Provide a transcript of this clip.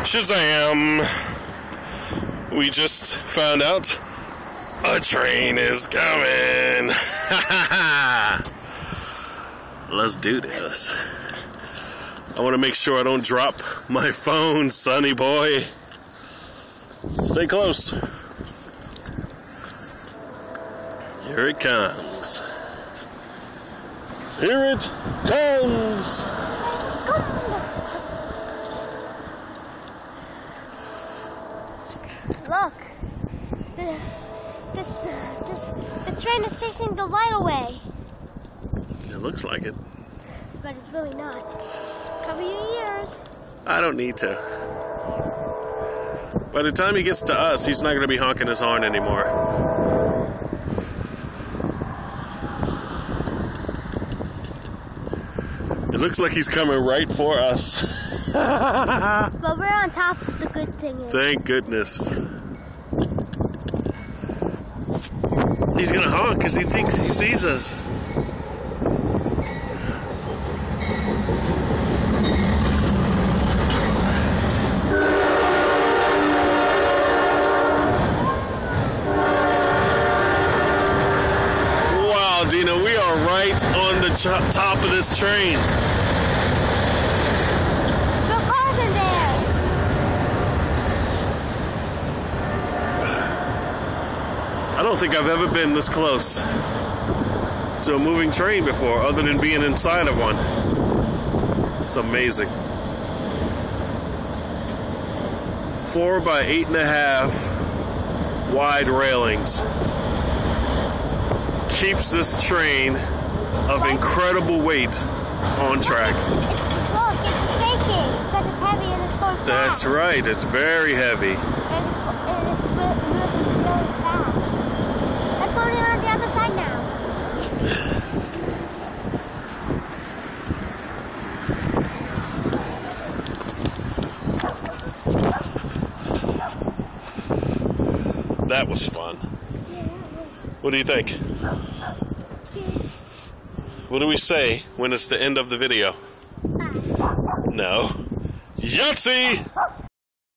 Shazam! We just found out a train is coming! Let's do this. I want to make sure I don't drop my phone, sonny boy. Stay close. Here it comes. Here it comes! Look, the train is chasing the light away. It looks like it. But it's really not. Cover your ears. I don't need to. By the time he gets to us, he's not going to be honking his horn anymore. It looks like he's coming right for us. But we're on top of the good thing. Thank goodness. He's gonna honk because he thinks he sees us. Wow, Dino, we are right on the top of this train. I don't think I've ever been this close to a moving train before, other than being inside of one. It's amazing. 4 by 8.5 wide railings keeps this train of incredible weight on track. Look, it's shaking because it's heavy and it's going fast. That's right, it's very heavy. And it's really fast. Let's go on the other side now. That was fun. What do you think? What do we say when it's the end of the video? No. Yahtzee!